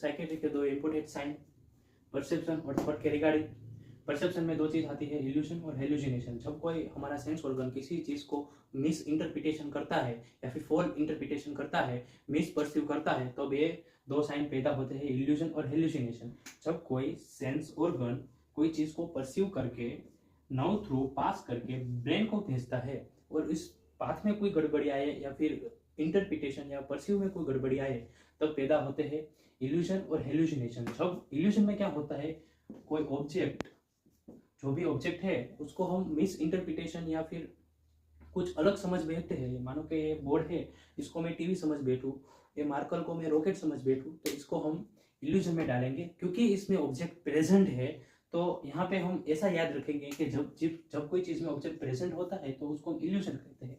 Psychiatry के दो important sign, perception और थॉट के रिगार्डिंग। परसेप्शन में दो चीज आती है, इल्यूजन और हेलुसिनेशन। जब कोई हमारा सेंस ऑर्गन किसी चीज को मिस इंटरप्रिटेशन करता है या फिर फॉल्स इंटरप्रिटेशन करता है, मिस परसीव करता है, तो ये दो साइन पैदा होते हैं, इल्यूजन और हेलुसिनेशन। जब कोई सेंस ऑर्गन कोई चीज को परसीव करके नर्व थ्रू पास करके ब्रेन को भेजता है और इस पाथ में कोई गड़बड़ी आए या फिर इंटरप्रिटेशन या परसीव में कोई गड़बड़ी आए, तब पैदा होते हैं इल्यूजन और हेलुसिनेशन। जब इल्यूजन में क्या होता है, कोई ऑब्जेक्ट, जो भी ऑब्जेक्ट है उसको हम मिस इंटरप्रिटेशन या फिर कुछ अलग समझ बैठते हैं। मानो कि ये बोर्ड है, इसको मैं टीवी समझ बैठूं, ये मार्कर को मैं रॉकेट समझ बैठूं, तो इसको हम इल्यूजन में डालेंगे। क्योंकि इसमें ऑब्जेक्ट प्रेजेंट है, तो यहाँ पे हम ऐसा याद रखेंगे कि जब कोई चीज में ऑब्जेक्ट प्रेजेंट होता है तो उसको हम इल्यूजन कहते हैं।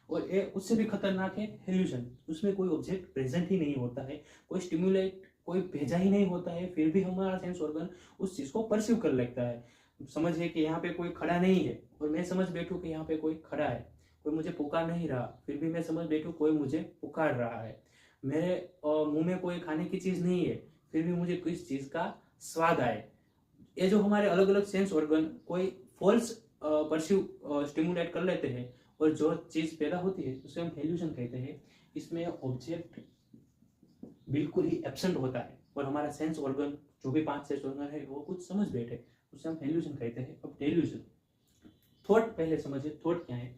और ये उससे भी खतरनाक है हेल्यूजन, उसमें कोई ऑब्जेक्ट प्रेजेंट ही नहीं होता है, कोई स्टिमुलेट कोई भेजा ही नहीं होता है, फिर भी हमारा सेंस ऑर्गन उस चीज को परसीव कर लेता है। समझिए कि यहाँ पे कोई खड़ा नहीं है और मैं समझ बैठूं कि यहाँ पे कोई खड़ा है, कोई मुझे पुकार नहीं रहा, फिर भी मैं समझ बैठूं कोई मुझे पुकार रहा है। मेरे मुंह में कोई खाने की चीज नहीं है, फिर भी मुझे किस चीज का स्वाद आए। ये जो हमारे अलग अलग सेंस ऑर्गन कोई फॉल्स परसीव स्टिमुलेट कर लेते हैं और जो चीज पैदा होती है उसे हम हेल्यूजन कहते हैं। इसमें ऑब्जेक्ट बिल्कुल ही एब्सेंट होता है और हमारा सेंस ऑर्गन, जो भी 5 सेंस ऑर्गन है, वो कुछ समझ बैठे, उसे हम हेल्यूजन कहते हैं। अब डेल्यूजन, थॉट पहले समझिए, थॉट क्या है।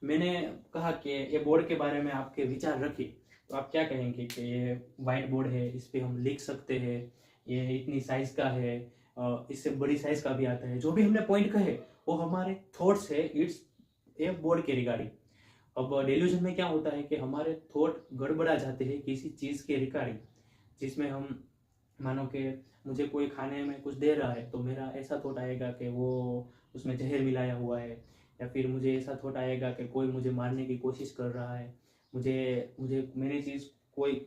मैंने कहा कि ये बोर्ड के बारे में आपके विचार रखिए, तो आप क्या कहेंगे कि ये वाइट बोर्ड है, इस पे हम लिख सकते हैं, ये इतनी साइज का है, इससे बड़ी साइज का भी आता है। जो भी हमने पॉइंट कहे वो हमारे थॉट्स है, इट्स ए बोर्ड के रिगार्डिंग। अब डेल्यूजन में क्या होता है कि हमारे थॉट गड़बड़ा जाते हैं किसी चीज़ के रिगार्डिंग, जिसमें हम मानो कि मुझे कोई खाने में कुछ दे रहा है तो मेरा ऐसा थॉट आएगा कि वो उसमें जहर मिलाया हुआ है, या फिर मुझे ऐसा थॉट आएगा कि कोई मुझे मारने की कोशिश कर रहा है, मुझे मुझे मेरी चीज़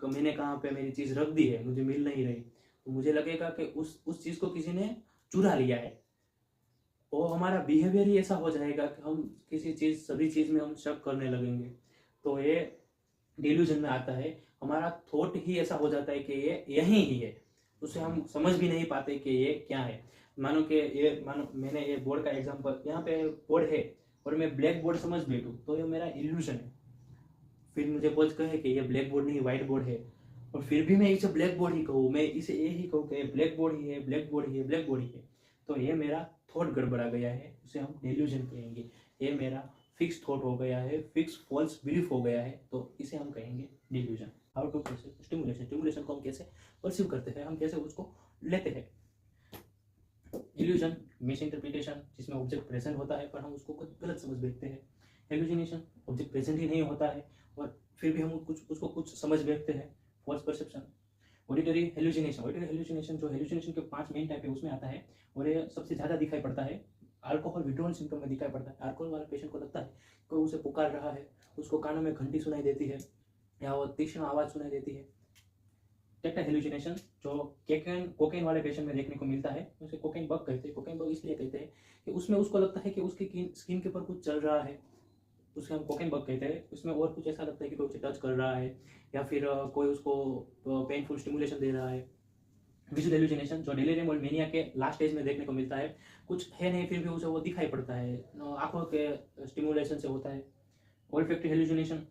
मैंने कहाँ पे मेरी चीज़ रख दी है, मुझे मिल नहीं रही, तो मुझे लगेगा कि उस चीज़ को किसी ने चुरा लिया है। वो हमारा बिहेवियर ही ऐसा हो जाएगा कि हम किसी चीज़, सभी चीज़ में हम शक करने लगेंगे। तो ये डिल्यूजन में आता है, हमारा थॉट ही ऐसा हो जाता है कि ये यही ही है, उसे हम समझ भी नहीं पाते कि ये क्या है। मानो मैंने ये बोर्ड का एग्जांपल, यहाँ पे बोर्ड है और मैं ब्लैक बोर्ड समझ बैठूँ, तो ये मेरा इल्यूजन है। फिर मुझे कोच कहे कि ये ब्लैक बोर्ड नहीं व्हाइट बोर्ड है, और फिर भी मैं इसे ब्लैक बोर्ड ही कहूँ, मैं इसे ये ही कहूँ कि ब्लैक बोर्ड ही है, ब्लैक बोर्ड ही है, ब्लैक बोर्ड ही है, तो ये मेरा थॉट गड़बड़ा गया है, उसे हम डिल्यूजन कहेंगे। ये मेरा फिक्स थॉट हो गया है, फिक्स फॉल्स बिलीफ हो गया है, तो इसे हम कहेंगे delusion. How to perceive stimulation, stimulation को हम कैसे परसीव करते हैं, हम कैसे उसको लेते हैं। इल्यूजन, मिस इंटरप्रिटेशन, जिसमें ऑब्जेक्ट प्रेजेंट होता है पर हम उसको कुछ गलत समझ बैठते हैं। हेलुसिनेशन, ऑब्जेक्ट प्रेजेंट ही नहीं होता है और फिर भी हम उसको कुछ समझ बैठते हैं। False perception. Auditory hallucination, auditory hallucination जो हेलुसिनेशन के 5 मेन टाइप है उसमें आता है, और ये सबसे ज़्यादा दिखाई पड़ता है अल्कोहल विड्रॉल सिम्टम में दिखाई पड़ता है। अल्कोहल वाला पेशेंट को लगता है कोई उसे पुकार रहा है, उसको कानों में घंटी सुनाई देती है या वो तीक्ष्ण आवाज़ सुनाई देती है। टेक्टाइल हेलुसिनेशन जो कोकेन वाले पेशेंट में देखने को मिलता है, उसे कोकेन बग कहते हैं। कोकेन बग इसलिए कहते हैं कि उसमें उसको लगता है कि उसकी स्किन के ऊपर कुछ चल रहा है, उसके हम कोकेन बग कहते हैं। उसमें और कुछ ऐसा लगता है कि कोई उसे टच कर रहा है या फिर कोई उसको पेनफुल स्टिमुलेशन दे रहा है। विजुअल हेलुसिनेशन जो डिलीरियम और मेनिया के लास्ट स्टेज में देखने को मिलता है, कुछ है नहीं फिर भी उसे वो दिखाई पड़ता है, आंखों के स्टिमुलेशन से होता है। ओल्फैक्टरी हेलुसिनेशन,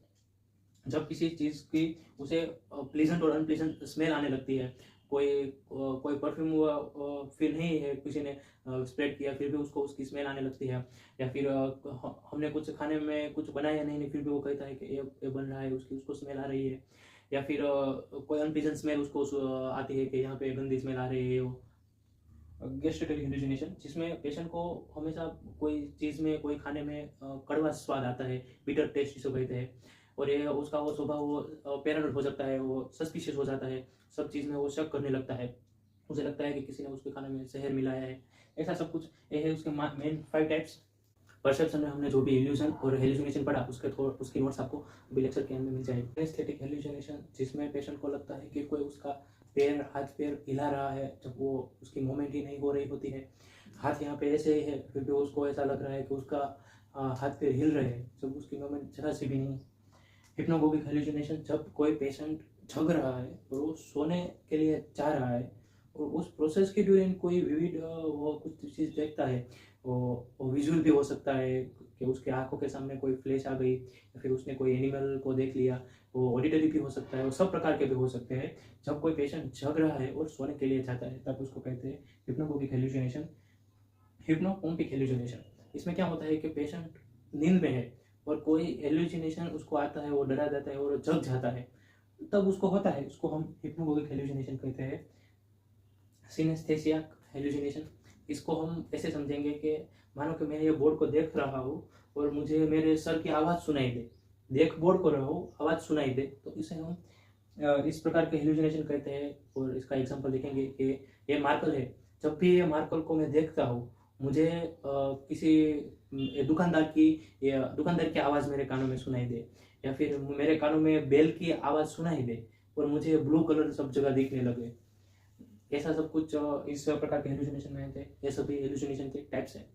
जब किसी चीज़ की उसे प्लीजेंट और अनप्लीजेंट स्मेल आने लगती है, कोई परफ्यूम फिर नहीं है, किसी ने स्प्रेड किया फिर भी उसको उसकी स्मेल आने लगती है, या फिर हमने कुछ खाने में कुछ बनाया नहीं फिर भी वो कहता है कि ये बन रहा है, उसको स्मेल आ रही है, या फिर कोई अनप्लीजेंट स्मेल उसको आती है कि यहाँ पे गंदी स्मेल आ रही है। वो गैस्ट्रिकल हेलुसिनेशन, जिसमें पेशेंट को हमेशा कोई चीज़ में, कोई खाने में कड़वा स्वाद आता है, बिटर टेस्ट जिसे कहते हैं, और ये उसका वो स्वभाव वो पैरानॉइड हो जाता है, वो सस्पिशियस हो जाता है, सब चीज़ में वो शक करने लगता है, उसे लगता है कि किसी ने उसके खाने में जहर मिलाया है, ऐसा सब कुछ। ये है उसके मेन 5 टाइप्स। परसेप्शन में हमने जो भी इल्यूजन और हेलुसिनेशन पढ़ा, उसकी नोट्स आपको अभी लेक्चर के अंदर मिल जाएगी। एस्थेटिक हेलुसिनेशन, जिसमें पेशेंट को लगता है कि कोई उसका हाथ पैर हिला रहा है, जब वो उसकी मूवमेंट ही नहीं हो रही होती है, हाथ यहाँ पे ऐसे ही है फिर भी उसको ऐसा लग रहा है कि उसका हाथ पैर हिल रहे हैं, जब उसकी मूवमेंट जरा सी भी नहीं। हिप्नोगोगिक हेलुसिनेशन, जब कोई पेशेंट जग रहा है और वो सोने के लिए चाह रहा है, और उस प्रोसेस के ड्यूरेन कोई विविध वो कुछ चीज़ देखता है, वो विजुअल भी हो सकता है कि उसके आंखों के सामने कोई फ्लैश आ गई, या फिर उसने कोई एनिमल को देख लिया, वो ऑडिटरी भी हो सकता है, वो सब प्रकार के भी हो सकते हैं। जब कोई पेशेंट जग रहा है और सोने के लिए चाहता है तब उसको कहते हैं हिप्नोगोगिक हेलुसिनेशन, हिप्नोपोम्पिक हेलुसिनेशन। इसमें क्या होता है कि पेशेंट नींद में है और कोई हेलुसिनेशन उसको आता है, वो डरा जाता है और जग जाता है, तब उसको होता है, उसको हम हिप्नोगोगिक हेलुसिनेशन कहते हैं। सिनेस्थेसिया हेलुसिनेशन, इसको हम ऐसे समझेंगे कि मानो कि मैं ये बोर्ड को देख रहा हूँ और मुझे मेरे सर की आवाज़ सुनाई दे, देख बोर्ड को रहा हूँ, आवाज़ सुनाई दे, तो इसे हम इस प्रकार के हेलुसिनेशन कहते हैं। और इसका एग्जांपल देखेंगे कि ये मार्कल है, जब भी ये मार्कल को मैं देखता हूँ, मुझे किसी दुकानदार की आवाज़ मेरे कानों में सुनाई दे, या फिर मेरे कानों में बेल की आवाज़ सुनाई दे और मुझे ब्लू कलर सब जगह दिखने लगे। ऐसा सब कुछ इस प्रकार के हेलुसिनेशन में थे। ये सभी हेलुसिनेशन के टाइप्स हैं।